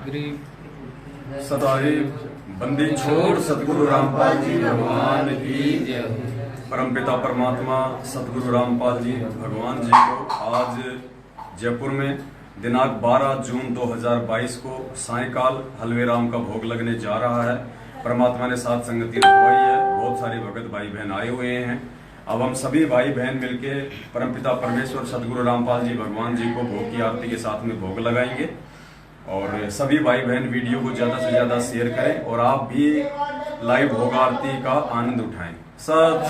सताए बंदी छोड़ सतगुरु रामपाल जी भगवान की जय। परमपिता परमात्मा सतगुरु रामपाल जी भगवान जी को आज जयपुर में दिनांक 12 जून 2022 को सायंकाल हलवे राम का भोग लगने जा रहा है। परमात्मा ने साथ संगति रखवाई है, बहुत सारे भगत भाई बहन आए हुए हैं। अब हम सभी भाई बहन मिलके परमपिता परमेश्वर सतगुरु रामपाल जी भगवान जी को भोग की आरती के साथ में भोग लगाएंगे। और सभी भाई बहन वीडियो को ज्यादा से ज्यादा शेयर करें और आप भी लाइव भोग आरती का आनंद उठाएं। सत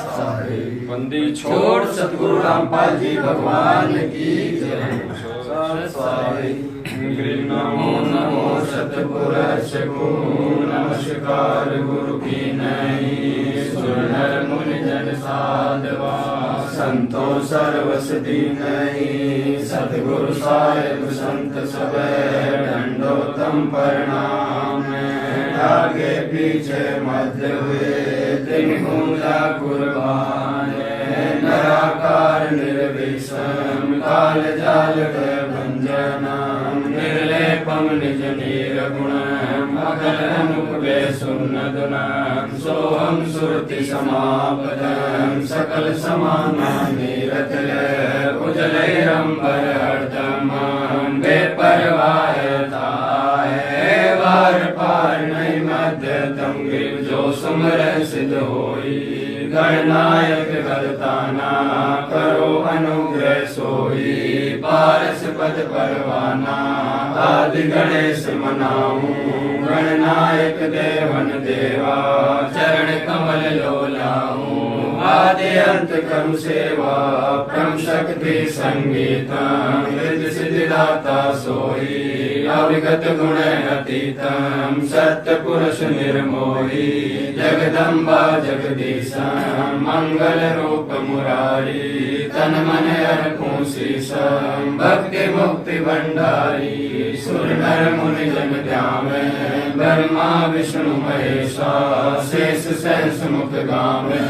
बंदी छोड़ सतगुरु रामपाल जी भगवान की जय। नमो नमो सतपुरुष को नमस्कार गुरु की नहीं सुनर मुनि जन साधवा संतो सर्वस दीन नहीं सतगुरु साहिब संत सब दंडोतम प्रणाम। आगे पीछे मध्य हुए दिन पूजा कुर्बान निराकार निर्विषम काल जाल भंजनम निर्लेपम निज निर्गुण अकल अनुपे सुन्नदुनम सोहम सुरति समापदम सकल समाना निरतल उजलैरंबर हरदम बेपरवाहता है वार पार नहीं मध्य तम गिर जो सुमर सिद्ध होई गणनायक करताना करो अनुग्रह सोई पारस पद परवाना आदि गणेश मनाऊं गणनायक देवन देवा चरण कमल लोलाऊं आदि अंत कर्म सेवा परम शक्ति संगीतम रिद्धि सिद्धिदाता सोई अविगत गुण अतीतम सत्य पुरुष निर्मोही जगदम्बा जगदीशम मंगल रूप मुरारी तन मन अर्पू शीशम भक्ति मुक्ति भंडारी सुर नर मुनि जन ध्यावे ब्रह्मा विष्णु महेशा शेष सहस मुख गावे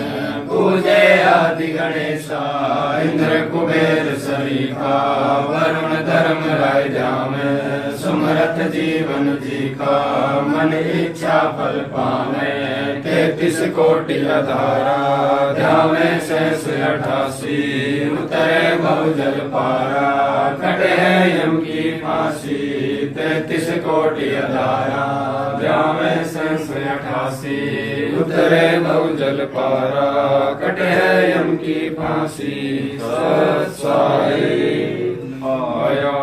पूजे आदि गणेशा इंद्र कुबेर सरीखा वरुण धर्म राय जामे सुमरथ जीवन जी का मन इच्छा फल पावे 33 कोटि अधारा ध्यावे शेष 88 उतरे बहुजल पारा कटे यम की फांसी 33 कोटि अधारा ध्यावे शेष 88 उतरे बहुजल पारा कटे यम की फांसी। सत्साई आया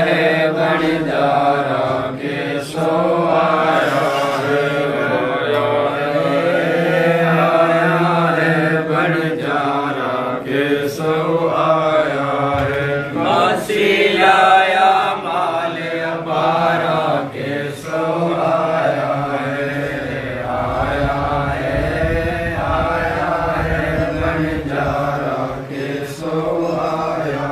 है बंजारा के सो आया है बंजारा के सो आया है मासी आया माल अपारा के सो आया बंजारा के सो आया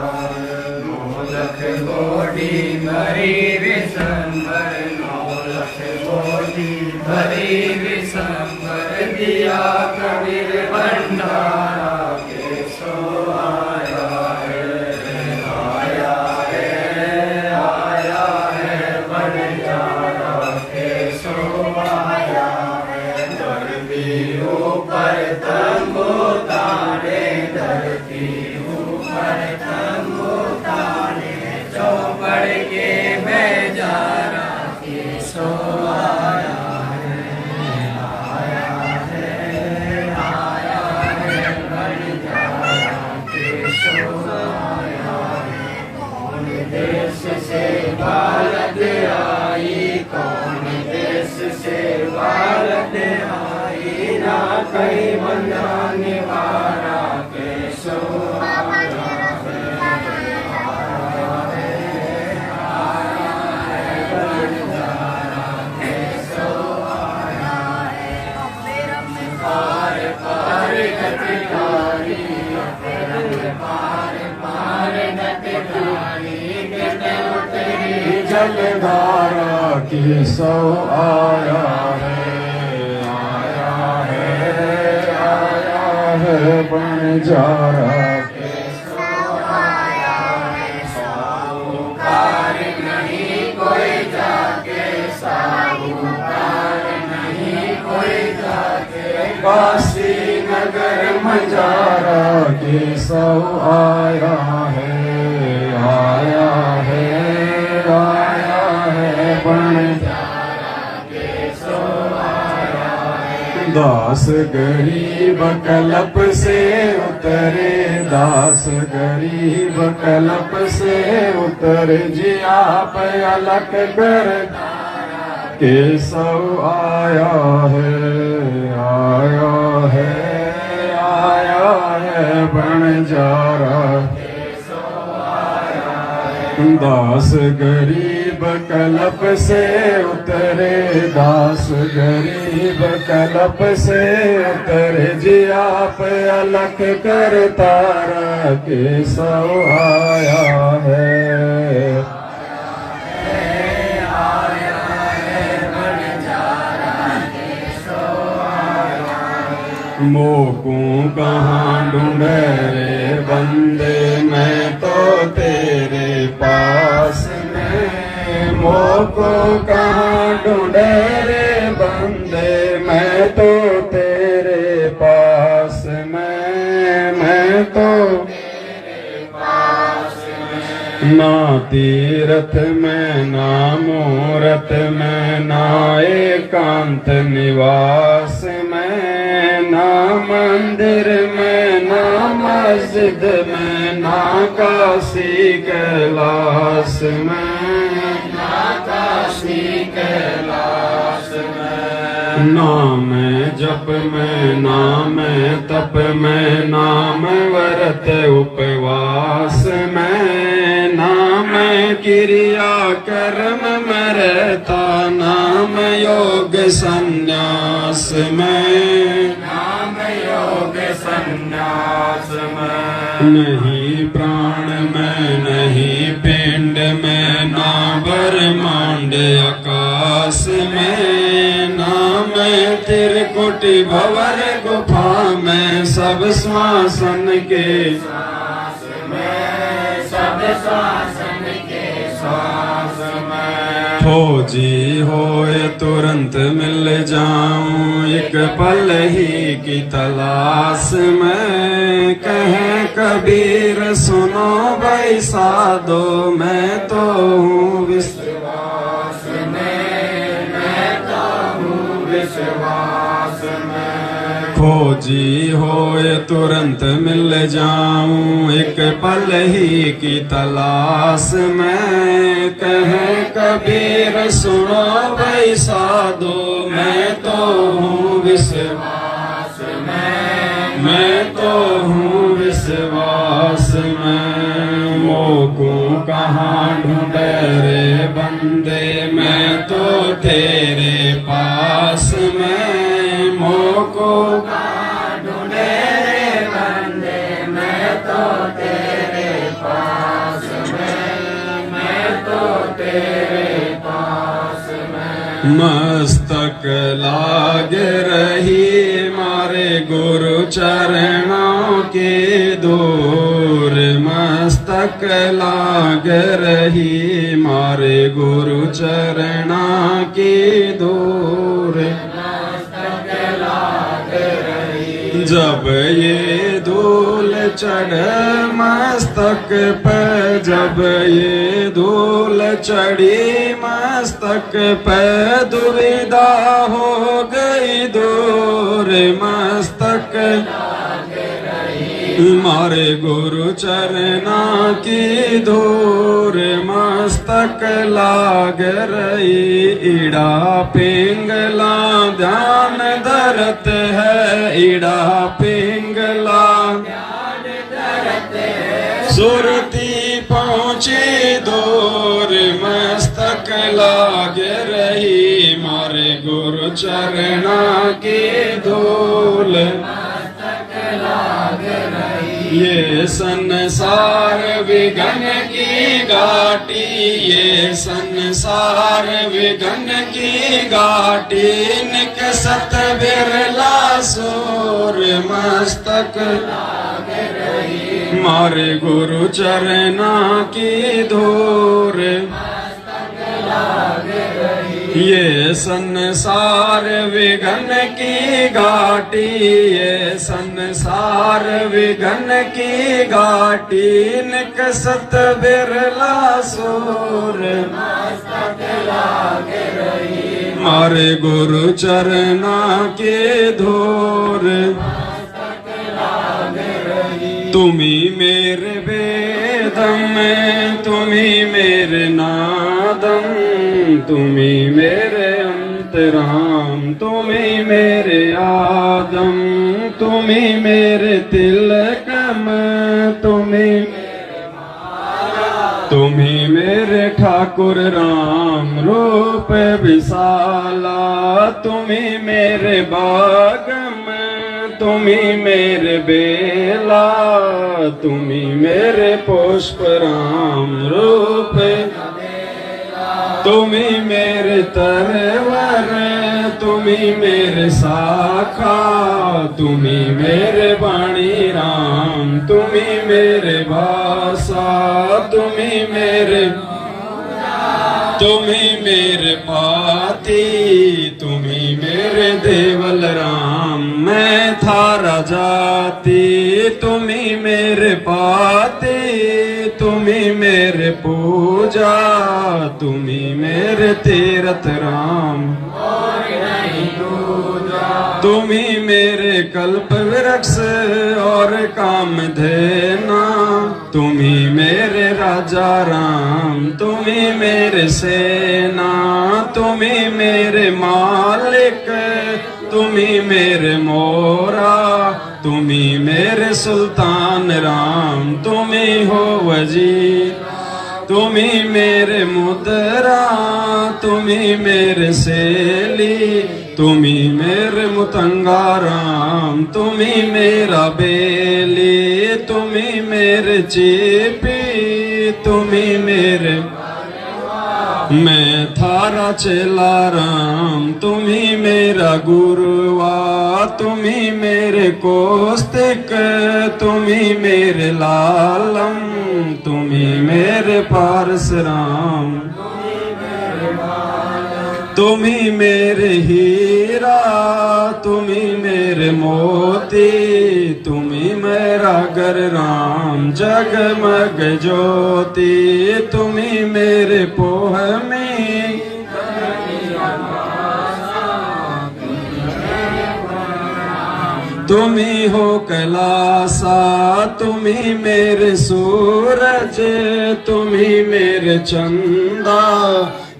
गोडी भरी विशंबर 9 लख गोडी भरी विशंबर दिया कबीर भंडारा के सो आया है बंजारा के सो आया है धरती ऊपर तंबू तारे धरती ऊपर तंबू तारे चौपड़ के बेजारा के सो आया है बंजारा के सो आया है। कौन देश से बालद आई कौन देश से बालद आई ना कहीं बंदा निवारा के सो जलधारा की सो आया है बंजारा के सो आया है। काशी नगर मजारा केशव आया है, आया है, आया है बंजारा केशव आया है। दास गरीब कलप से उतरे, दास गरीब कलप से उतरे जी आप अलग कर केशव आया है, आया है, आया है बंजारा केशव आया है। दास गरीब कलप से उतरे, दास गरीब कलप से उतरे जी आप अलख कर तारा केशव आया है। मोकू कहाँ ढूंढे रे बंदे, मैं तो तेरे पास में। मोको कहाँ ढूंढे रे बंदे, मैं तो तेरे पास में, मैं तो तेरे पास में। ना तीरथ में ना मूरत में, ना एकांत निवास में, ना मंदिर में ना मस्जिद में, ना काशी कैलाश में, ना काशी कैलाश में। ना मैं जप में ना मैं तप में, ना मैं व्रत उपवास में, ना मैं क्रिया कर्म में रहता, ना मैं योग संन्यास में, योग संन्यास में। नहीं प्राण में नहीं पिंड में, ना ब्रह्मांड आकाश में, ना मैं त्रिकुटी भंवर गुफा में, सब श्वासन के श्वास में, सब श्वासन के श्वास में। खोजी होए तुरंत मिल जाऊं, एक पल ही की तलाश में। कहे कबीर सुनो भाई साधो, मैं तो हूँ विश्वास में, मैं तो हूँ विश्वास में। खोजी होए तुरंत मिल जाऊं, एक पल ही की तलाश में। कहे कबीर सुनो भाई साधो, मैं तो हूँ विश्वास में, मैं तो हूँ विश्वास में। मोकू कहाँ ढूंढे रे बंदे, मैं तो तेरे पास में। मोको कहाँ ढूंढे रे बंदे, मैं तो तेरे पास में, मैं तो तेरे पास में। मस्तक लाग रही मारे गुरु चरणों के दूर, मस्तक लाग रही मारे गुरु चरणों के दूर। मस्तक लाग रही जब ये धूल चढ़ मस्तक पे, जब ये धूल चढ़ी मस्तक पे, दुविधा हो गई दूर। मस्तक मारे गुरु चरना की धूर, मस्तक लाग रही। इड़ा पिंगला ध्यान धरत है, इड़ा पिंगला ध्यान धरत है। सुरती पहुँची दूर, मस्तक लाग रही मारे गुरु चरना की धूल। ये संसार विघन की घाटी, ये संसार विघन की घाटी। निकसत बिरला सूर, मस्तक मारे गुरु चरना की धूर। मस्तक लाग रही ये संसार विघन की घाटी, ये संसार विघन की घाटी, निकसत बिरला सूर मारे गुरु चरना के धूर। तुम्ही मेरे वेदम, तुम्ही मेरे नादम, तुम्ही मेरे अंतराम, तुम्ही मेरे आदम, तुम्ही मेरे तिलकम, तुम्ही मेरे ठाकुर राम रूप विशाला, तुम्ही मेरे बागम, तुम्ही मेरे बेला, तुम्ही मेरे पुष्प राम रूप, तुम्ही मेरे तरवर, तुम्ही मेरे शाखा, तुम्ही मेरे वाणी राम, तुम्ही मेरे भाषा, तुम्ही मेरे पाती, तुम्ही मेरे देवल राम, मैं थारा जाती, तुम्ही मेरे पाती, तुम्ही मेरे पूजा, तुम्ही मेरे तीरथ राम, तुम्ही मेरे कल्प वृक्ष और कामधेना, तुम्ही मेरे राजा राम, तुम्ही मेरे सेना, तुम्ही मेरे मालिक, तुम्ही मेरे मोरा, तुम्ही मेरे सुल्तान राम, तुम्ही हो वजीर, तुम्ही मेरे मुद्रा, तुम्ही मेरे सेली, तुम्ही मेरे मुतंगा राम, तुम्ही मेरा बेली, तुम्ही मेरे चेपी, तुम्ही मेरे मैं थारा चेला राम, तुम्ही मेरा गुरुआ, तुम्ही मेरे कोस्तिक, तुम्ही मेरे लालम, तुम्ही मेरे पारस राम, तुम्ही मेरे हीरा, तुम्ही मेरे मोती, तुम्ही मेरा घर राम, जगमग ज्योति, तुम्ही मेरे पोह में, तुम्ही हो कैलासा, तुम्ही मेरे सूरज, तुम्ही मेरे चंदा,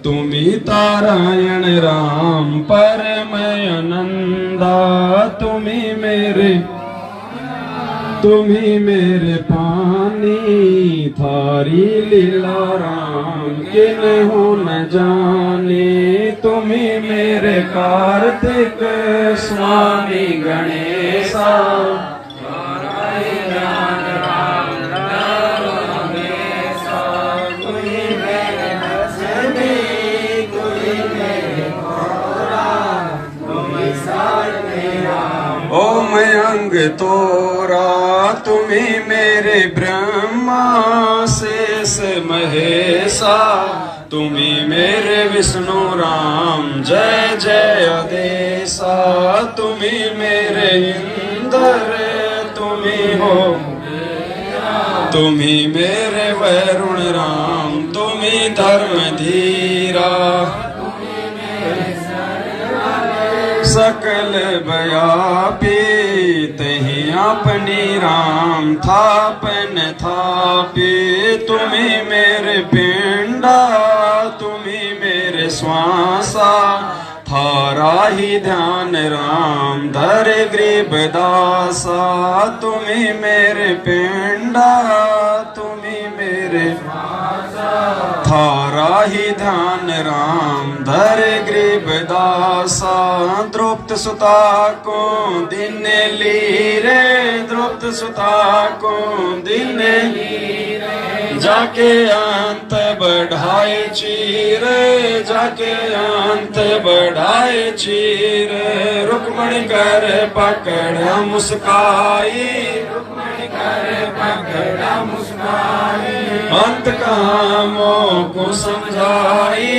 तुम्ही तारायण राम परमय नंदा, तुम्ही मेरे पानी, थारी लीला राम किन्हु न जाने, तुम्ही मेरे कार्तिक स्वामी गणेशा, अंग तोरा, तुम्ही मेरे ब्रह्मा शेष महेशा, तुम्ही मेरे विष्णु राम जय जय अदेशा, तुम्ही मेरे इंद्र, तुम्ही हो, तुम्ही मेरे वरुण राम, तुम्ही धर्म धीरा, सकल व्यापी तही अपनी राम थापन थापी, तुम्ही मेरे पिंडा, तुम्ही मेरे श्वासा, थारा ही ध्यान राम धर गरीब दासा, तुम्ही मेरे पिंडा, तुम्ही मेरे थारा ही ध्यान राम धर गरीब दासा, द्रुप्त सुता को दिन लीरे, द्रुप्त सुता को दिन लीरे, जाके अंत बढ़ाए चीर, जाके अंत बढ़ाए चीर, रुक्मणी कर पकड़ मुस्काई, रुक्मणी कर पकड़ मुस्काई, अंत कामों को समझाई,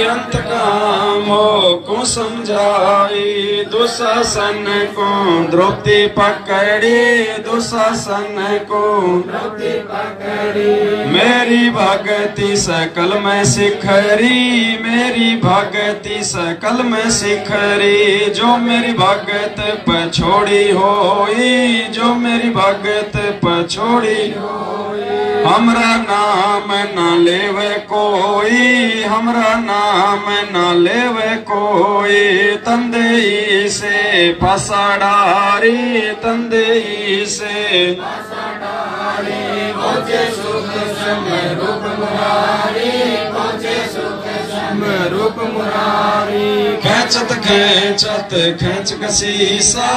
अंत कामों को समझाई। दुशासन को द्रौपदी पकड़ी, दुशासन को द्रौपदी पकड़ी। मेरी भक्ति सकल में शिखरी, मेरी भक्ति सकल में शिखरी। जो मेरी भगत पछोड़ी होई, जो मेरी भगत पछोड़ी होई। हमरा नाम न लेवे कोई, हमरा नाम न लेवे कोई। तंदेई से फसाडारी, तंदेई से फसाडारी। पहुंचे सुख समय रूप मुरारी, पहुंचे सुख समय रूप मुरारी। खेचत खेचत खेच कसीसा,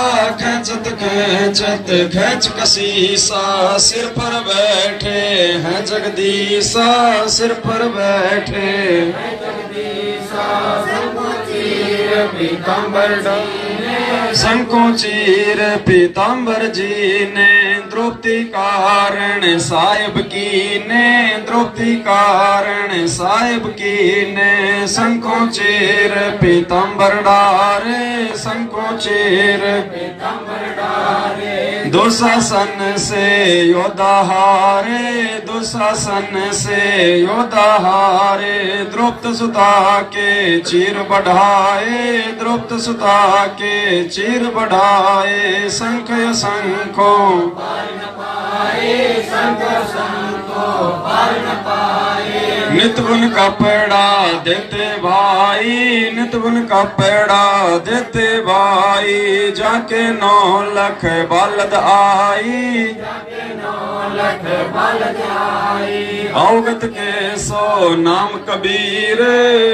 खेचत खेचत खेच कसीसा। सिर पर बैठे हैं जगदीशा, सिर पर बैठे हैं जगदीशा। शंको चीर पीतांबर डाले, शंको चीर पीतांबर जी ने। द्रौपदी कारण साहिब की ने, द्रौपदी कारण साहिब की ने। शंको चीर पीतांबर डारे, शंको चीर पीतांबर डारे। दुशासन से योद्धा हारे, दुशासन से योद्धा हारे। द्रौपद सुता के चीर बढ़ाए, द्रौपद सुता के चीर बढ़ाए। शंख शंखो पार न पाए, शंख शंखो पार न पाए। नित बुन कपड़ा देते भाई, नित बुन कपड़ा देते भाई। जाके 9 लाख बालद आई, जाके 9 लाख बालद आई। अवगत के 100 नाम कबीर,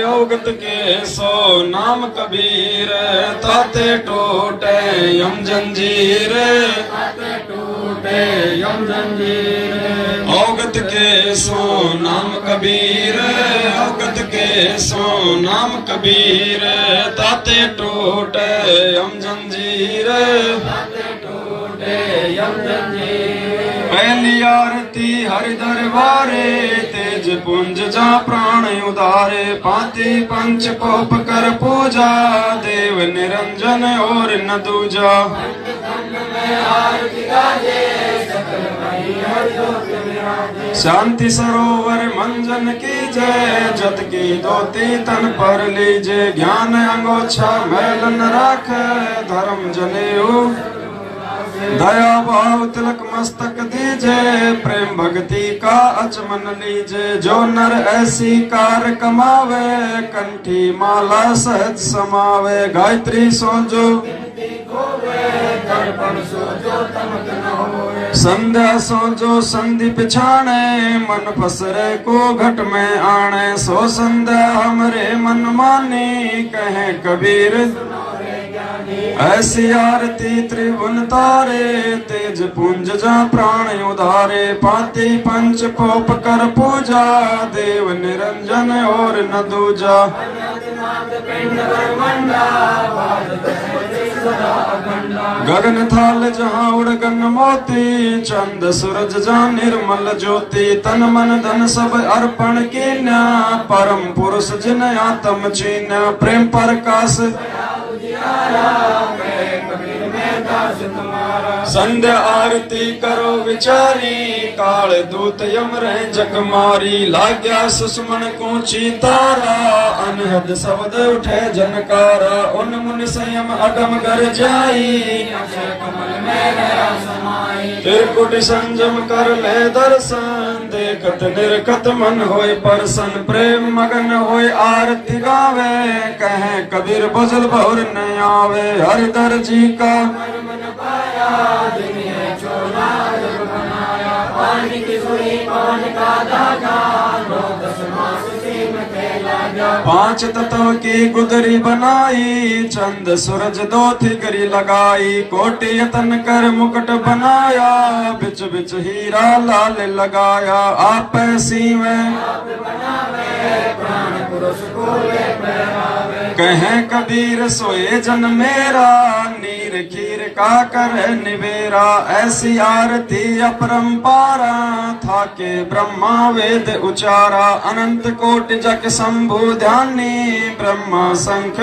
अवगत के 100 नाम कबीर। ताते टूटे यम जंजीर, ताते टूटे यम जंजीर। अवगत के 100 नाम कबीर, अवगत के 100 नाम कबीर। ताते टूटे यम जंजीर, ताते टूटे यम जंजीर। पहली आरती हरि दरबारे, तेज पुंज जा प्राण उदारे। पाती पंच कोप कर पूजा, देव निरंजन और न दूजा। शांति सरोवर मंजन की जय, जत की धोती तन पर लीजे। ज्ञान अंगोछा मैल न राख, धर्म जनेऊ दया भाव तिलक मस्तक दीजे। प्रेम भक्ति का अचमन लीजे। जो नर ऐसी कार कमावे, कंठी माला सहज समावे। गायत्री सोजो संध्या सोजो संधि पिछाणे। मन फसरे को घट में आणे। सो संध्या हमरे मन मानी, कहे कबीर ऐसी आरती त्रिभुवन तारे। तेज पुंज जा प्राण उधारे। पाती पंच कोप कर पूजा, देव निरंजन और न दूजा। गगन थाल जहाँ उड़गन मोती, चंद सूरज जा निर्मल ज्योति। तन मन धन सब अर्पण कीन्या, परम पुरुष जिन आत्म चीन्या। प्रेम प्रकाश संध्या आरती करो विचारी, काल दूत यम रहे जग मारी। लाग्या सुषमन को चीतारा, अनहद शब्द उठे जनकारा। उन मुन संयम अगम कर जाई, कमल में गया समाई। त्रिकुट संजम कर ले दर्शन, देखत निरखत मन होय परसन। प्रेम मगन होय आरती गावे, कहे कबीर बजल बहुर न आवे। हरिदर जी का मन पाया, दुनिया छोड़ा जग बनाया। पानी की सुई पान का धागा, 9-10 मास सीम के लागा। 5 तत्व की गुदरी बनाई, चंद सूरज 2 थिगरी लगाई। कोटि यतन कर मुकुट बनाया, बिच बिच हीरा लाल लगाया। आप सीवे प्राण पुरुष को ले पहरावे। कहे कबीर सोए जन मेरा, नीर खीर का कर निवेरा। ऐसी आरती अपरंपारा था के ब्रह्मा वेद उचारा। अनंत कोटि जग शंभु ध्यानी ब्रह्मा शंख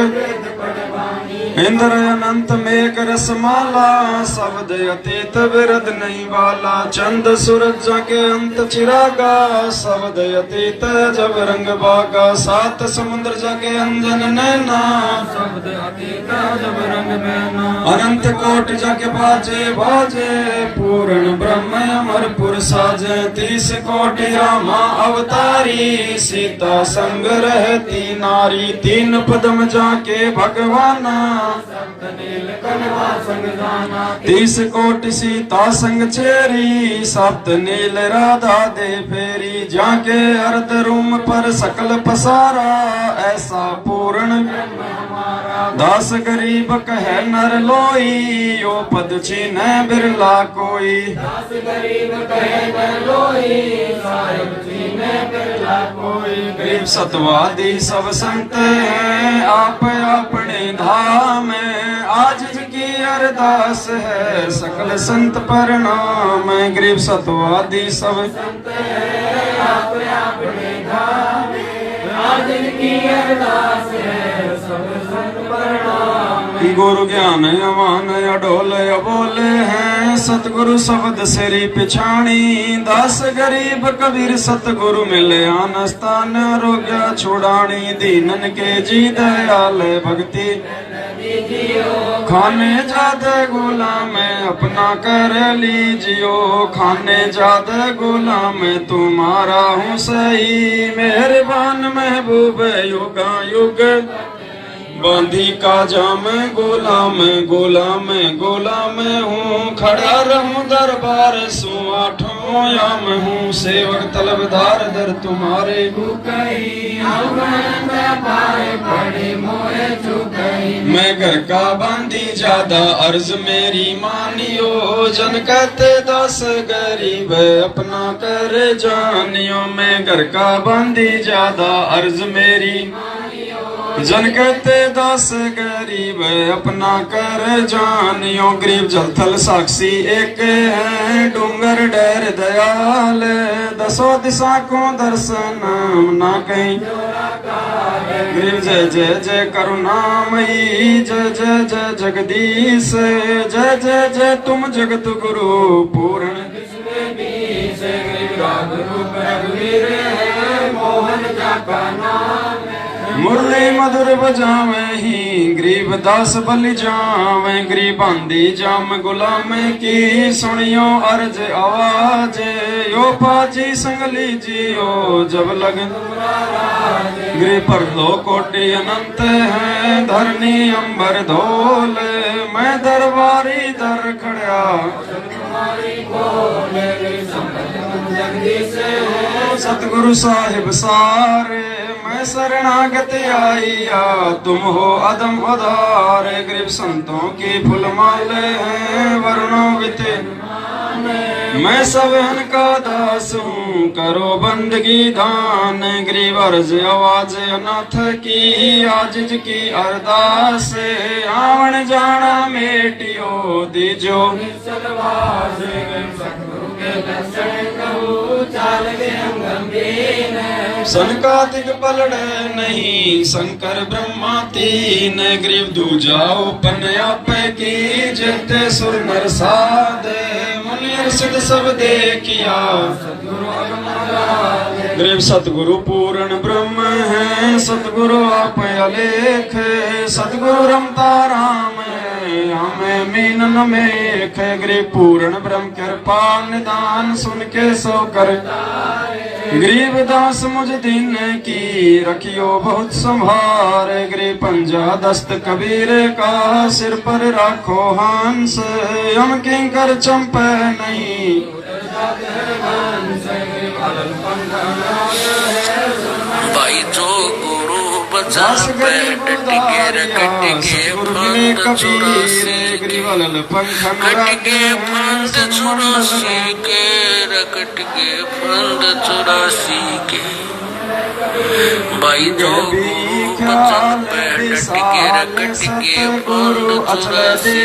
इंद्र अनंत मेघ रसमाला। शब्द अतीत विरद नहीं वाला। चंद सूरज जाके अंत चिरागा। शब्द अतीत जब रंग बागा। सात समुद्र जाके अंजन नैना। शब्द अतीत जब रंग नैना। अनंत कोटि जाके बाजे बाजे। पूर्ण ब्रह्म अमरपुर साजे। 30 कोटि रामा अवतारी। सीता संग रहती नारी। 3 पदम जाके भगवाना। 30 कोटि सीता संग चेरी। सप्त नील राधा दे फेरी। जाके अर्ध रूम पर सकल पसारा। ऐसा पूर्ण दास गरीब कहे नर लोई। यो पद छीने बिरला कोई। दास गरीब कहे नर लोई। साहिब छीने बिरला कोई। गरीब सतवादी सब संत हैं। आप अपने धाम में आज की अरदास है। सकल संत प्रणाम। गरीब सतवादी सब संत हैं। आप अपने धाम में आज की अरदास है। सकल संत प्रणाम। गुरु ज्ञान अमान अडोल अबोले हैं। सतगुरु शब्द सिरी पिछाणी। दास गरीब कबीर सतगुरु मिले आन स्थान। रोग्या छुड़ानी। दीनन के जी दयाल भक्ति खाने जादे गुलाम अपना कर लीजियो। खाने जादे गुलाम तुम्हारा हूँ सही। मेहरबान महबूब युगा युग बांधी का जाम। गुलाम गुलाम गुलाम हूँ। खड़ा रहूं दरबार सु आठों याम हूँ। सेवक तलबदार दर तुम्हारे। मैं घर का बांधी ज्यादा अर्ज मेरी मानियो। जन कहते दास गरीब अपना कर जानियो। मैं घर का बांधी ज्यादा अर्ज मेरी। जन कहते दास गरीब अपना कर जानियो। गरीब जलथल साक्षी एक है। डूंगर डैर दयाल। 10 दिशा को दर्शन ना कहीं। गरीब जय जय जय करुणामयी। जय जय जय जगदीश। जय जय जय तुम जगत गुरु पूर्ण। गरीब राग रूप रघुवीर है। मोहन जाका नाम। मुरली मधुर बजावे ही। गरीब दास बलि जावे। गरीब आंधी जाम गुलाम की। सुनियो अर्ज आवाज। यो पाची संगली जियो जब लग। गरीब पर लो कोटि अनंत है। धरनी अंबर धोल। मैं दरबारी दर खड़ा। सतगुरु साहिब सारे। मैं शरणागत आईया। तुम हो अदम उधार। गरीब संतों की फूल माले हैं। वरुणों विते मैं सबहन का दास हूँ। करो बंदगी दान। गरीब अर्ज आवाज अनाथ की। आजिज की अरदास। आवन जाना मेटियो दीजो। सनकादिक पलड़े नहीं। शंकर ब्रह्मा 3। गरीब दूजाओ पन आप की। जते सुर नर साधे। मुनि सिद्ध सब देखिया। गरीब सतगुरु पूर्ण ब्रह्म है। सतगुरु आप अलेख। सतगुरु रमता राम है। हमें मीनन में गरीब पूर्ण ब्रह्म कृपा निदान। सुन के सो कर गरीब दास मुझ दिन की। रखियो बहुत संभार। गरीब पंजा दस्त कबीर का। सिर पर राखो हंस। हम किंकर चंपे नहीं। भाई जो गुरु बचा बैठ टिके कटके फंद चुरासी के। कटके फंद चुरासी के। रकटके फंद चुरासी के। भाई जो गुरु बचन पे डटके रटके फल चौरासी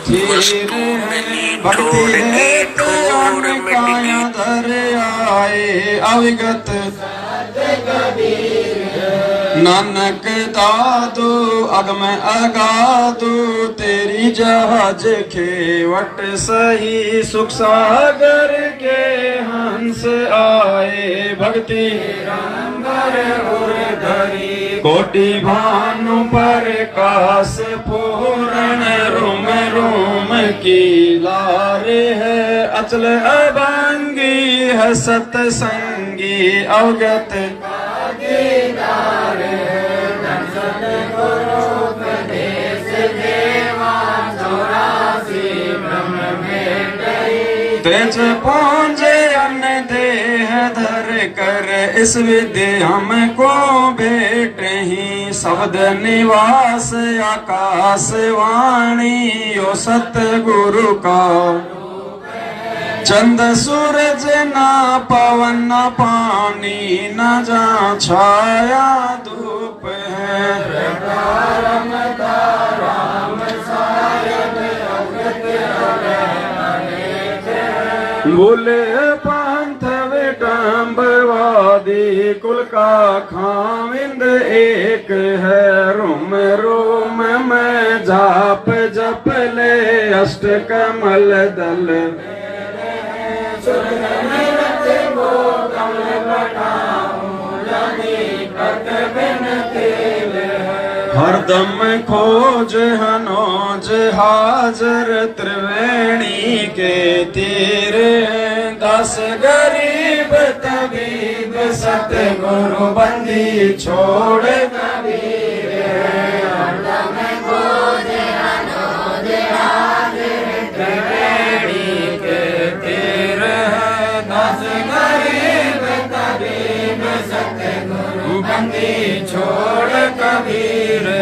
के वस्तु मिली ठोरनी ठोर मिटकी आए अविगत नानक दादू अगम अगादू तेरी जहाज खेवट सही सुख सागर के हंस आए भक्ति रंगर धरी कोटि भानु पर कास पूर्ण रोम रोम की लारे है अचल अभंगी है सतसंगी अवगत तेज पहुंचे अन्य देह धर कर इस विद्या हमको भेट ही शब्द निवास आकाश वाणी यो सतगुरु का चंद सूरज ना पवन न पानी न जा छाया धूप है बोले पंथ विटम्बवादी कुल का खाविंद एक है रोम रोम में जाप जप ले अष्ट कमल दल हरदम खोज हनोज हाजर त्रिवेणी के तीर दस गरीब तबीब सतगुरु बंदी छोड़ कबीर हरदम खोज हनोज हाजर त्रिवेणी के तीर दस गरीब तबीब सतगुरु बंदी छोड़ कबीर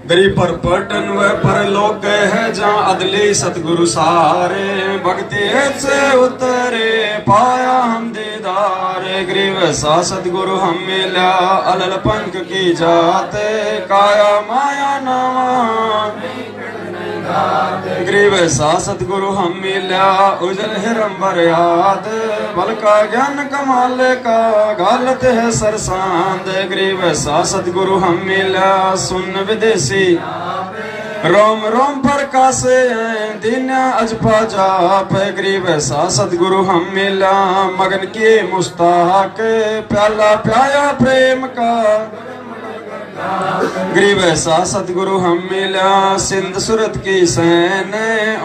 गरीब पर पटन व परलोक है जहाँ अदली सतगुरु सारे भक्ति से उतरे पाया हम दीदार गरीब सा सतगुरु हम मिला अलल पंख की जाते काया माया नवा गरीब सा सतगुरु हम मिला उजल हिरंबर याद बल का ज्ञान कमाल का गालत है सरसांद गरीब सा सतगुरु हम मिला सुन विदेशी रोम रोम पर कासे दिन अजपा जाप गरीब सा सतगुरु हम मिला मगन किए मुस्ताक प्याला प्याया प्रेम का गरीब ऐसा सतगुरु हम मिला सिंध सूरत की सैन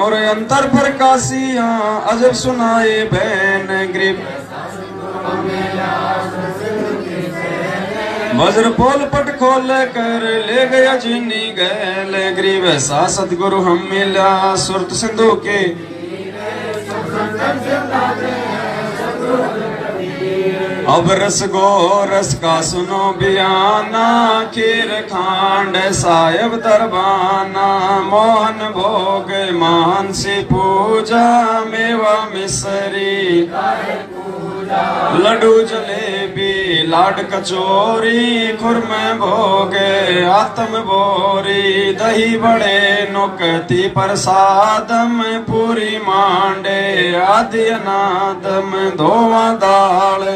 और अंतर पर कासिया अजब सुनाए बहन गरीब वज्र पोल पट खोल कर ले गया चीनी गैल गरीब ऐसा सतगुरु हम मिला सुरत सिंधु के अब रस गो रस का सुनो बियाना खीर खांड साहेब दरबाना मोहन भोग मानसी पूजा मेवा मिसरी लड्डू जलेबी लाड कचोरी खुरमे भोगे आत्म बोरी दही बड़े नुकती प्रसादम पूरी मांडे आदि अनादम धोवा दाल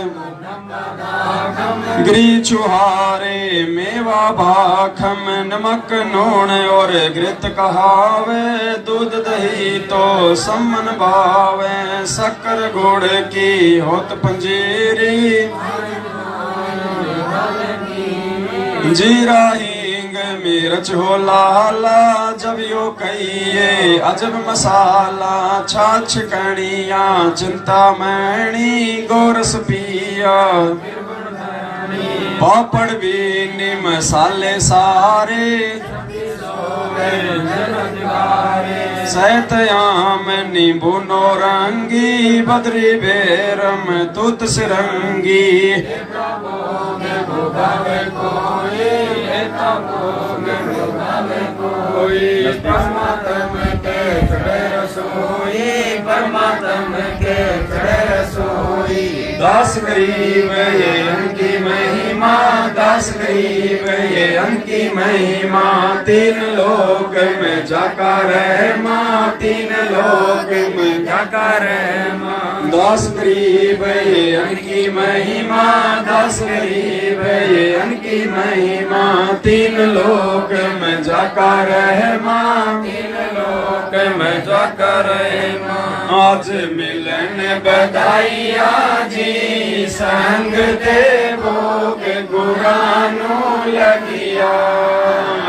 गिरी चुहारे मेवा भाखम नमक नून और घृत कहावे दूध दही तो सम्मन भावे शक्कर गुड़ की होत पंजीरी जीरा हींग मिर्च हो लाला जब यो कहिए अजब मसाला छाछ कणिया चिंता मैणी गोरस पिया पापड़ भी मसाले सारे सैतयाम नींबू नौरंगी बदरी बेरम तुत सिरंगी परमात्मा के रसोई परमात्मा के रसोई दास गरीब ये अनकी महिमा, दास गरीब ये अनकी महिमा। तीन लोक में जाका रहमा, तीन लोक में जाका रहमा। दास गरीब ये अनकी महिमा, दास गरीब ये अनकी महिमा। तीन लोक में जाका रहमा, तीन लोक में जाका रहमा। आज मिलन बधाइया जी, संग ते भोग गुरानो लगिया।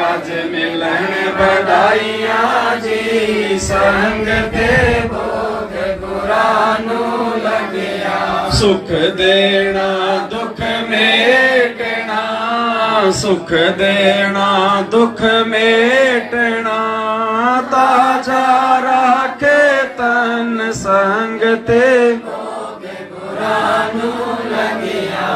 आज मिलन बधाइया जी, संग ते भोग गुरानो लगिया। सुख देना दुख मेटना, सुख देना दुख मेटना। ताजा राखे तन संग ते भोग गुरानो लगिया।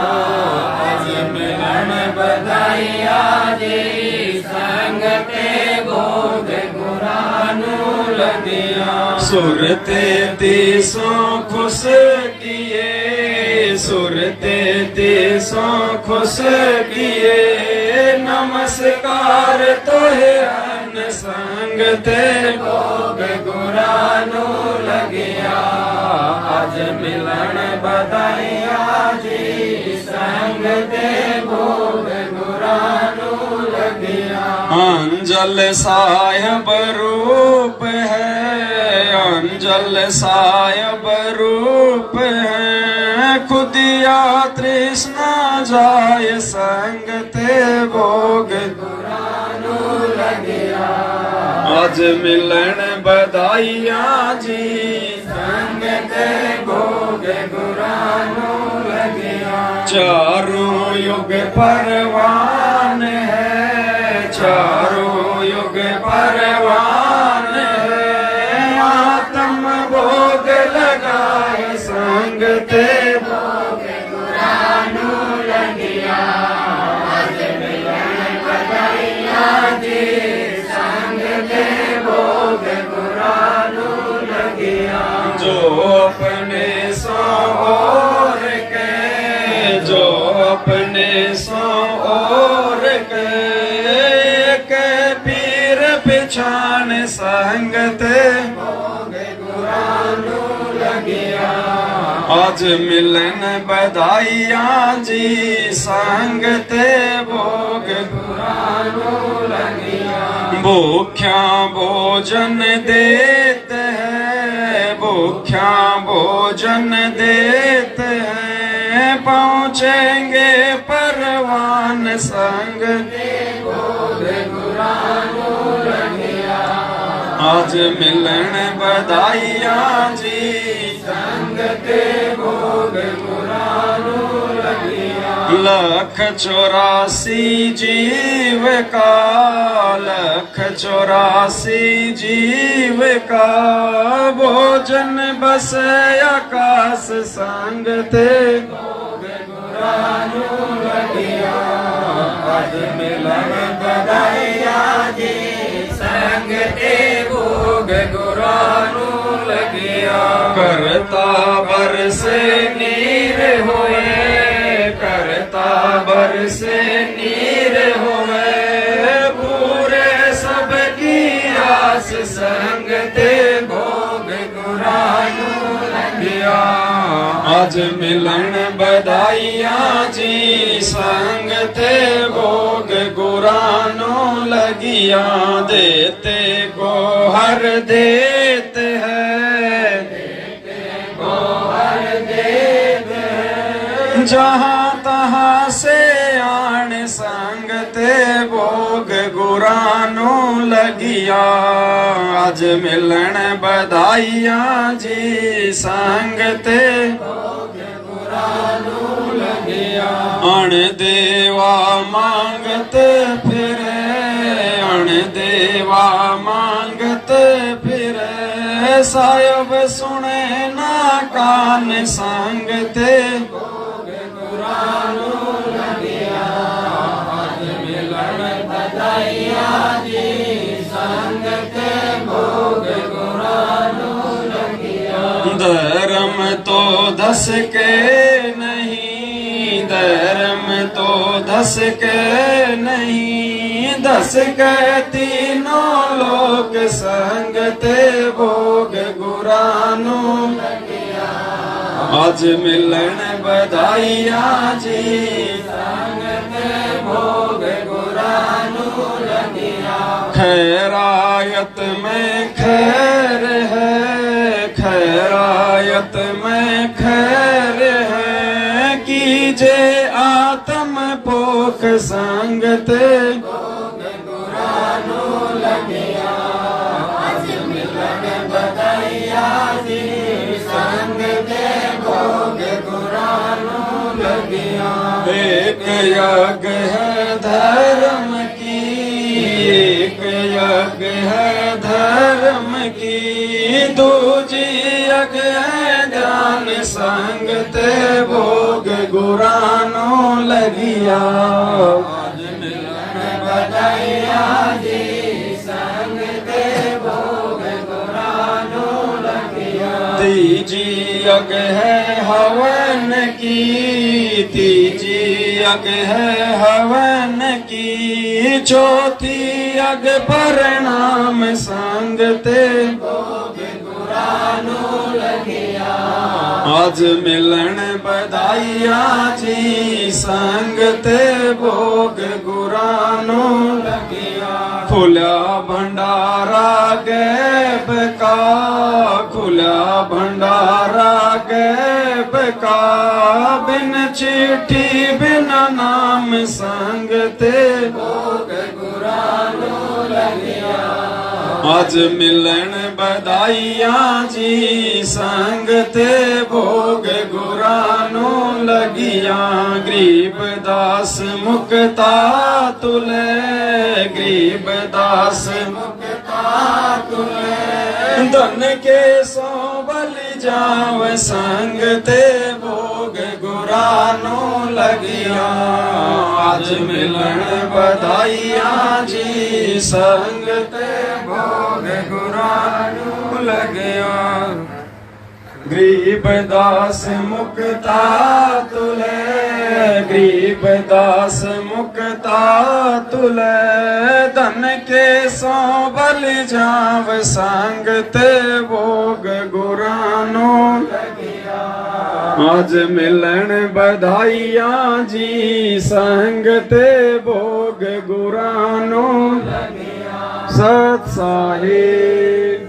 आज मिलन बधाइया जी, संग ते भोग गुरानो लगिया। सुरते तीसो खुश किए, सुरते तीसो खुश किए। नमस्कार तोहे अन संग ते भोग गुरानो लगिया। आज मिलन बधाइया जी, संग ते भोग गुरानो लगिया। अंजल साहिब रूप है, अंजल साहिब रूप है। खुदिया तृष्णा जाय, संग ते भोग गुरानो लगिया। आज मिलन बधाइया जी, संग ते भोग गुरानो लगिया। चारों युग परवान है, चारों युग परवान है। आत्म भोग लगाए, संग ते भोग गुरानो लगिया। आज मिलन बधाइया जी, संग ते भोग गुरानो लगिया। जो अपने सो और के, जो अपने सो और के पीर पिछान संग ते भोग गुरानो लगिया। आज मिलन बधाइया जी, संग ते भोग गुरानो लगिया। भूख्या भोजन देते हैं, भूख्या भोजन देते हैं। पहुँचेंगे परवान, संग ते भोग गुरानो लगिया। आज मिलन बधाइया जी, संग ते भोग गुरानो लगिया। लख 84 जीव का, लख 84 जीव का। भोजन बस आकाश, संग ते भोग गुरानो लगिया। आज मिलन बधाइया जी, संग ते भोग गुरानो लगिया। करता बरसे नीर होए, करता बरसे नीर होए। पूरे सबकी आस, संग ते भोग गुरानो लगिया। आज मिलन बधाइया जी, संग ते भोग गुरानो लगिया। देते गोहर देते हैं, गोहर देते हैं। जहाँ तहाँ से आन, संग ते भोग गुरानो लगिया। आज मिलन बधाइया जी, संग ते भोग गुरानो लगिया। अण देवा मांगत फिरे, अण देवा मांगत फिरे। साहिब सुने ना कान, संग ते भोग गुरानो लगिया। आज मिलन बधाइया जी, संग ते भोग गुरानो लगिया। धर्म तो दस के धर्म तो धस के नहीं, धस के तीनों लोक संगते भोग गुरानु आज मिलन बधाइया जी, संगते भोग गुरानु लगिया। खैरायत में खैर है, खैरायत में खैर है, कीजे आत्म पोख संगते भोग गुरानु लगिया। आज मिलन बधाइया जी, संगते भोग गुरानु लगिया। एक यज्ञ है धर्म की, एक यज्ञ है धर्म की, दूजी यज्ञ है ज्ञान संगते भोग गुरानो लगिया। आज मिलन बधाइया जी, संगते भोग गुरानो लगिया। तीजी यज्ञ है हवन की, तीजी यज्ञ है हवन की, चौथी यज्ञ परिणाम संगते भोग गुरानो लगिया। आज मिलन बधाइया जी, संगते भोग गुरानो लगिया। खुला भंडारा गैब का, खुला भंडारा गैब का, बिन चिट्ठी बिन नाम संगते भोग गुरानो लगिया। आज मिलन बधाइया जी, संगते भोग गुरानो लगिया। गरीब दास मुक्ता तुले, गरीब दास मुक्ता तुले, धन के सो बलि जाव संगते भोग गुरानो लगिया। आज मिलन बधाइया जी, संगते भोग गुरानो लगिया। गरीब दास मुक्ता तुले, गरीब दास मुक्ता तुले, धन के सो बलि जाव संगते भोग गुरानो लगिया। आज मिलन बधाइया जी, संगते भोग गुरानो लगिया। सत साहिब।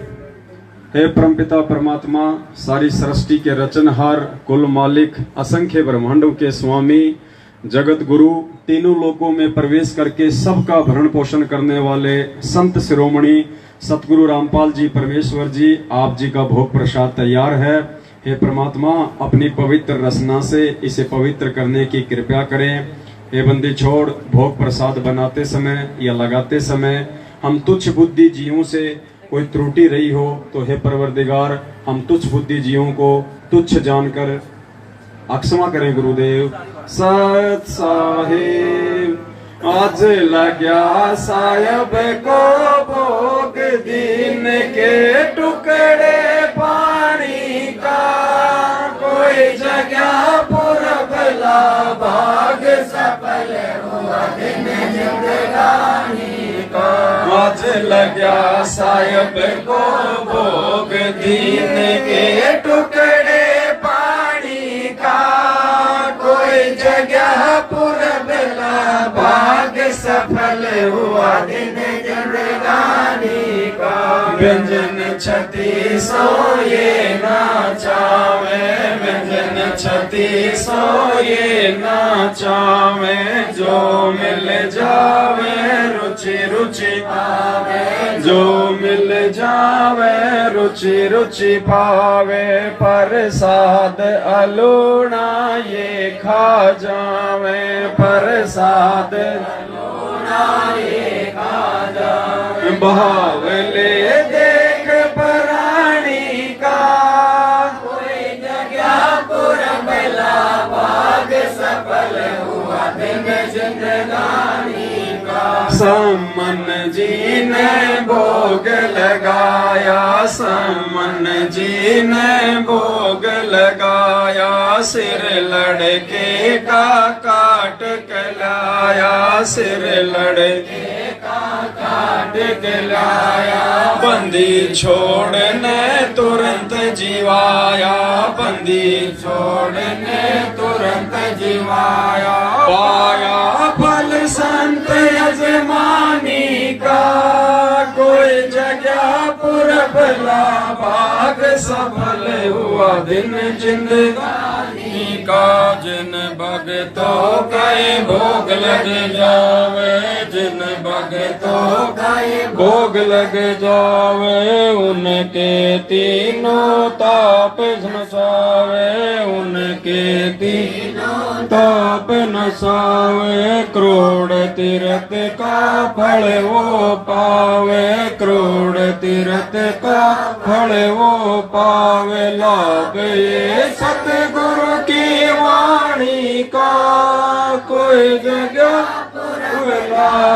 हे परमपिता परमात्मा, सारी सृष्टि के रचनहार, कुल मालिक, असंख्य ब्रह्मांडों के स्वामी, जगत गुरु, तीनों लोकों में प्रवेश करके सबका भरण पोषण करने वाले संत शिरोमणि सतगुरु रामपाल जी परमेश्वर जी, आप जी का भोग प्रसाद तैयार है। हे परमात्मा, अपनी पवित्र रसना से इसे पवित्र करने की कृपा करें। हे बंदी छोड़, भोग प्रसाद बनाते समय या लगाते समय हम तुच्छ बुद्धि जीवों से कोई त्रुटि रही हो तो हे परवरदिगार, हम तुच्छ बुद्धि जीवों को तुच्छ जानकर अक्षमा करें गुरुदेव। सत साहिब। आज लग्या साहब को भोग, दिन के टुकड़े पानी का, कोई जगह पुरबला भाग सफल हुआ दिन जिंदगानी का। आज लग्या साहब को भोग, दिन के टुकड़े पानी का, कोई जगह पुरबला भाग सफल हुआ दिन जिंदगानी का। व्यंजन छती सोए ना चावे, व्यंजन छती सोए ना चावे, जो मिल जावे रुचि रुचि पावे, जो मिल जावे रुचि रुचि पावे, प्रसाद अलूना ये खा जावे, प्रसाद अलूना ये खा जावे। भाव ले देख प्राणी का, कोई जगह पुरबला भाग सफल हुआ हुआ दिन जिंदगानी का। समन जी ने भोग लगाया, समन जी ने भोग लगाया, सिर लड़के का काट के लाया, सिर लड़के का काट के लाया। बंदी छोड़ने तुरंत जीवाया, बंदी छोड़ने तुरंत जीवाया। पाया फल संत यजमानी का, कोई जगह पुरबला भाग सफल हुआ दिन जिंदगानी का। जिन भगतों का भोग लग जावे, जिन भगतों का भोग लग जावे, उनके तीनों ताप नसावे, उनके तीनों ताप नसावे। करोड़ तीर्थ का फल वो पावे, करोड़ तीर्थ का फल वो पावे। लाभ ये सतगुरु की वाणी का, कोई जगह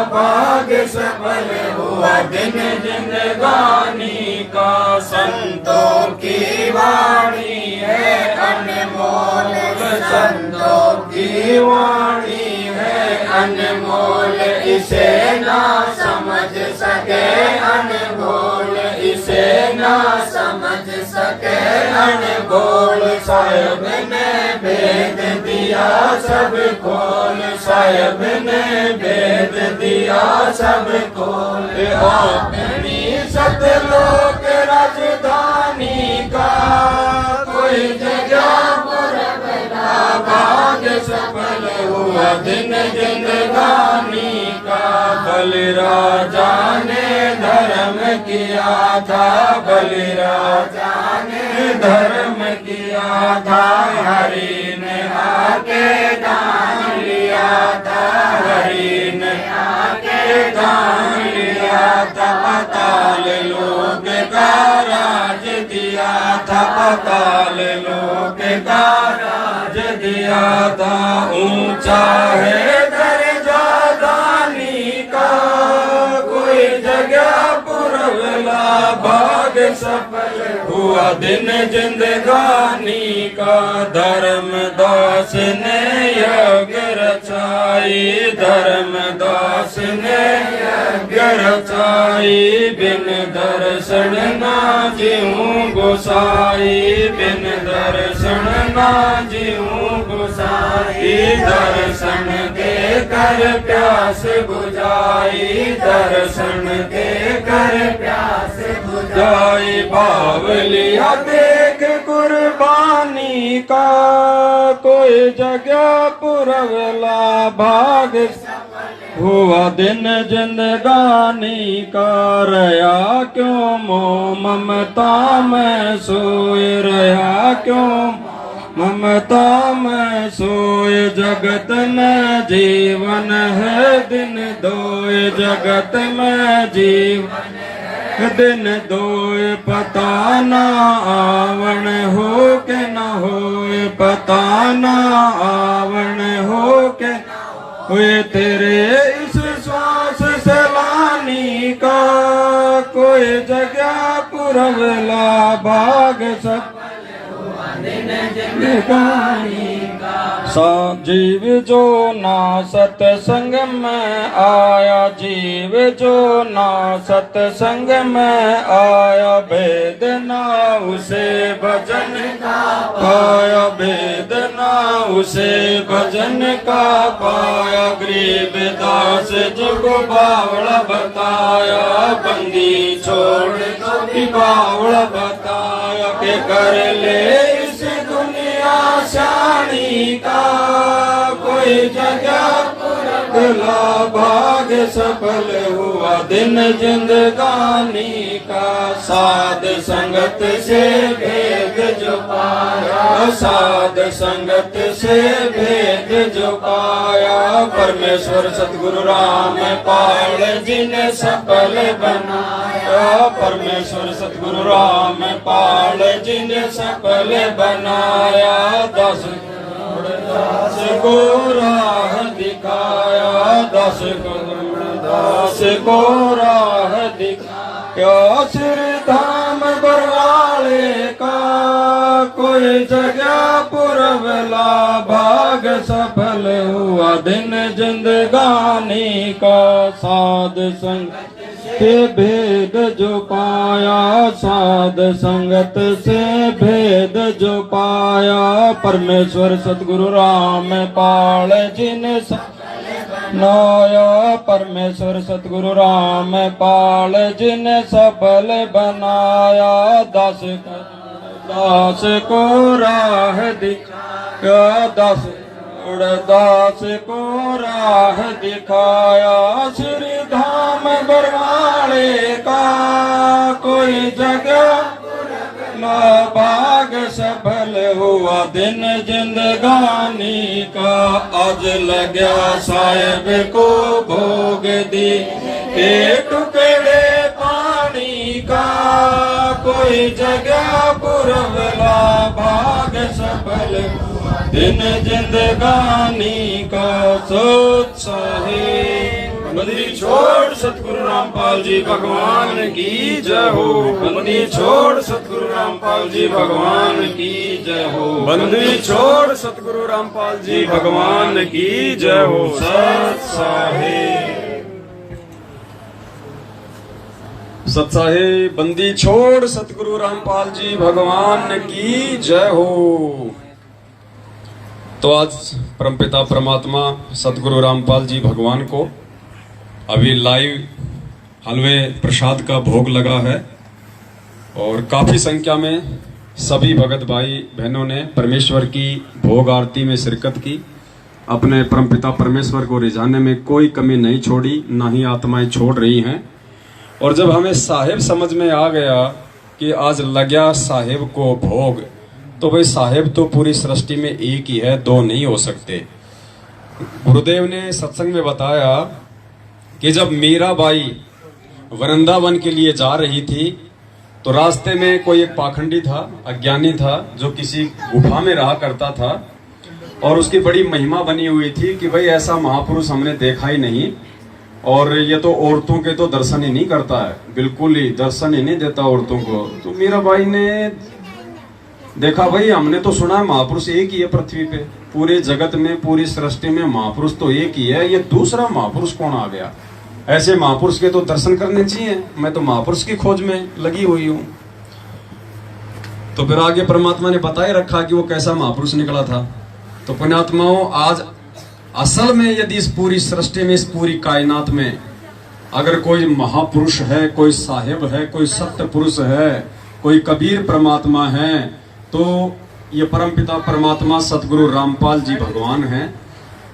भाग सफल हुआ दिन जिंदगानी का। संतों की वाणी है अनमोल, संतों की वाणी है अनमोल, इसे ना समझ सके अनमोल, इसे ना समझ सके अनमोल। साहिब ने भेद दिया सब खोल, साहिब ने भेद दिया सब खोल। अपनी सतलोक राजधानी का, कोई जगह पुरबला भाग सफल हुआ दिन जिंदगानी का। बलिराजा ने धर्म किया था, बलिराजा ने धर्म किया था, हरि ने आके दान लिया था, हरि ने आके दान लिया था। पाताल लोक का राज दिया था, पाताल लोक का राज दिया था। ऊंचा है दर्जा दानी का, कोई जगह पुरबला भाग सफल हुआ दिन जिंदगानी का। धर्मदास ने यज्ञ रचाई, धर्मदास ने यज्ञ रचाई, बिन दर्शन ना जीऊं गोसाई, बिन दर्शन ना जीऊं गोसाई। दर्शन दे कर प्यास बुझाई, दर्शन दे कर प्यास बुझाई। भाव लिया देख कुर्बानी का, कोई जगह पुरबला भाग हुआ दिन जिंदगानी का। रया क्यों मोह ममता में सोए, रया क्यों ममता में सोए। जगत में जीवन है दिन दोए, जगत में जीवन दिन दोए। पता ना आवण हो के न होए, पता ना आवण हो के हुए। तेरे इस श्वास सलानी का, कोई जगह पुरबला भाग सब जीव जो ना सतसंग में आया, जीव जो ना सतसंग में आया। भेद ना उसे भजन का पाया, भेद ना उसे भजन का पाया। गरीबदास जुगो बावड़ा बताया, बंदी छोड़ दो बावड़ा बताया। के कर ले इस दुनिया शानी का, कोई जगह पुरबला भाग सफल हुआ दिन जिंदगानी का। साध संगत से भेद जो पाया, साध संगत से भेद जो पाया। परमेश्वर सतगुरु राम पाल जिन्हें सफल बनाया, परमेश्वर सतगुरु राम पाल जिन्हें सफल बनाया। दस को राह दास को राह दिखाया सिर धाम बरवाले का कोई जगह पुरवला भाग सफल हुआ दिन जिंदगानी का साध संग के भेद जो पाया साध संगत से भेद जो पाया परमेश्वर सतगुरु राम पाल जिन नाया परमेश्वर सतगुरु राम पाल जिन सफल बनाया दास को राह दिखाया दास को राह दिखाया श्री धाम बरवाले का कोई जगह भाग सफल हुआ दिन जिंदगानी का आज लग्या साहेब को भोग दी टुकड़े पानी का कोई जगह पुरवला भाग सफल दिन जिंदगानी का सोच साहेब बंदी छोड़ सतगुरु रामपाल जी भगवान की जय हो बंदी छोड़ सतगुरु रामपाल जी भगवान की जय हो बंदी छोड़ सतगुरु रामपाल जी भगवान की जय हो। सत साहेब सत साहेब बंदी छोड़ सतगुरु रामपाल जी भगवान की जय हो। तो आज परमपिता परमात्मा सतगुरु रामपाल जी भगवान को अभी लाइव हलवे प्रसाद का भोग लगा है और काफी संख्या में सभी भगत भाई बहनों ने परमेश्वर की भोग आरती में शिरकत की। अपने परमपिता परमेश्वर को रिझाने में कोई कमी नहीं छोड़ी, ना ही आत्माएं छोड़ रही हैं। और जब हमें साहेब समझ में आ गया कि आज लग्या साहेब को भोग, तो भाई साहेब तो पूरी सृष्टि में एक ही है, दो नहीं हो सकते। गुरुदेव ने सत्संग में बताया कि जब मीराबाई वृंदावन के लिए जा रही थी तो रास्ते में कोई एक पाखंडी था, अज्ञानी था, जो किसी गुफा में रहा करता था और उसकी बड़ी महिमा बनी हुई थी कि भाई ऐसा महापुरुष हमने देखा ही नहीं और ये तो औरतों के तो दर्शन ही नहीं करता है, बिल्कुल ही दर्शन ही नहीं देता औरतों को। तो मीराबाई ने देखा भाई हमने तो सुना है महापुरुष एक ही है पृथ्वी पे, पूरे जगत में पूरी सृष्टि में महापुरुष तो एक ही है, ये दूसरा महापुरुष कौन आ गया? ऐसे महापुरुष के तो दर्शन करने चाहिए, मैं तो महापुरुष की खोज में लगी हुई हूं। तो फिर आगे परमात्मा ने बता ही रखा कि वो कैसा महापुरुष निकला था। तो पुण्यात्माओं, आज असल में यदि इस पूरी सृष्टि में, इस पूरी कायनात में अगर कोई महापुरुष है, कोई साहेब है, कोई सत्य पुरुष है, कोई कबीर परमात्मा है, तो ये परमपिता परमात्मा सतगुरु रामपाल जी भगवान हैं,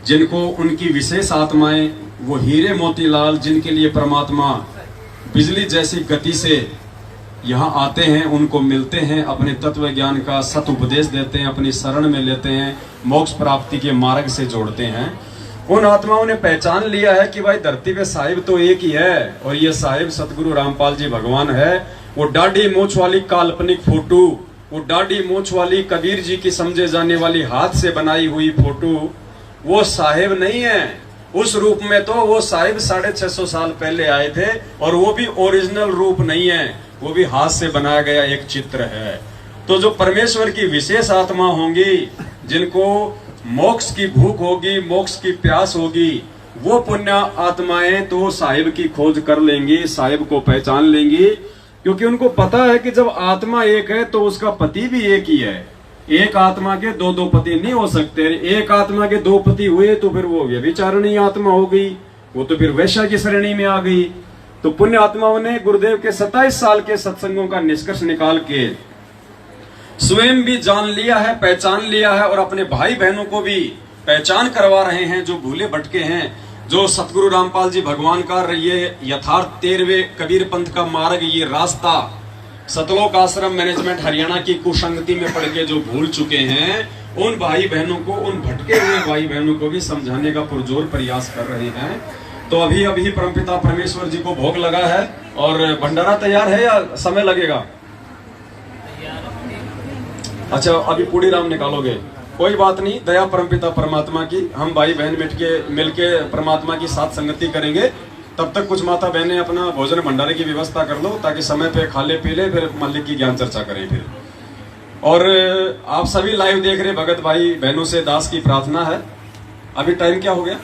जिनको उनकी विशेष आत्माएं, वो हीरे मोतीलाल, जिनके लिए परमात्मा बिजली जैसी गति से यहाँ आते हैं, उनको मिलते हैं, अपने तत्व ज्ञान का सत उपदेश देते हैं, अपनी शरण में लेते हैं, मोक्ष प्राप्ति के मार्ग से जोड़ते हैं। उन आत्माओं ने पहचान लिया है कि भाई धरती पे साहिब तो एक ही है और ये साहिब सतगुरु रामपाल जी भगवान है। वो दाढ़ी मूंछ वाली काल्पनिक फोटो, वो दाढ़ी मूंछ वाली कबीर जी की समझे जाने वाली हाथ से बनाई हुई फोटो, वो साहिब नहीं है। उस रूप में तो वो साहिब 650 साल पहले आए थे और वो भी ओरिजिनल रूप नहीं है, वो भी हाथ से बनाया गया एक चित्र है। तो जो परमेश्वर की विशेष आत्मा होंगी, जिनको मोक्ष की भूख होगी, मोक्ष की प्यास होगी, वो पुण्य आत्माएं तो साहिब की खोज कर लेंगी, साहिब को पहचान लेंगी, क्योंकि उनको पता है कि जब आत्मा एक है तो उसका पति भी एक ही है। एक आत्मा के दो दो पति नहीं हो सकते। एक आत्मा के दो पति हुए तो फिर वो व्यभिचारिणी आत्मा हो गई, वो तो फिर वैश्या की श्रेणी में आ गई। तो पुण्य आत्माओं ने गुरुदेव के 27 साल के सत्संगों का निष्कर्ष निकाल के स्वयं भी जान लिया है, पहचान लिया है और अपने भाई बहनों को भी पहचान करवा रहे हैं, जो भूले भटके हैं, जो सतगुरु रामपाल जी भगवान का ये यथार्थ 13वें कबीर पंथ का मार्ग, ये रास्ता सतलोक आश्रम मैनेजमेंट हरियाणा की कुसंगति में पड़ के जो भूल चुके हैं, उन भाई बहनों को, उन भटके हुए भाई बहनों को भी समझाने का पुरजोर प्रयास कर रहे हैं। तो अभी अभी परमपिता परमेश्वर जी को भोग लगा है और भंडारा तैयार है या समय लगेगा? अच्छा, अभी पूरी राम निकालोगे? कोई बात नहीं, दया परमपिता परमात्मा की। हम भाई बहन मिलके परमात्मा की साथ संगति करेंगे। तब तक कुछ माता बहनें अपना भोजन भंडारे की व्यवस्था कर लो, ताकि समय पे खा ले पी ले, फिर मालिक की ज्ञान चर्चा करें फिर। और आप सभी लाइव देख रहे भगत भाई बहनों से दास की प्रार्थना है, अभी टाइम क्या हो गया?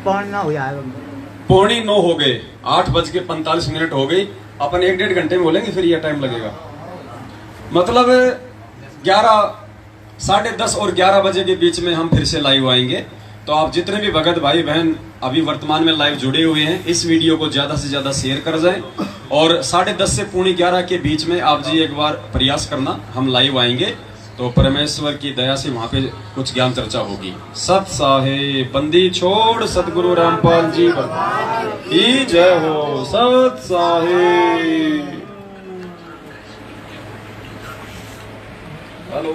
8:45 हो गए, 8:45 हो गई। अपन 1-1.5 घंटे में बोलेंगे, फिर यह टाइम लगेगा। मतलब 11, 10:30 और 11 बजे के बीच में हम फिर से लाइव आएंगे। तो आप जितने भी भगत भाई बहन अभी वर्तमान में लाइव जुड़े हुए हैं, इस वीडियो को ज्यादा से ज्यादा शेयर कर जाएं। और 10:30 से 11:45 के बीच में आप जी एक बार प्रयास करना, हम लाइव आएंगे। तो परमेश्वर की दया से वहां पे कुछ ज्ञान चर्चा होगी। सत साहेब बंदी छोड़ सतगुरु रामपाल जी की जय हो। सत साहेब। हेलो।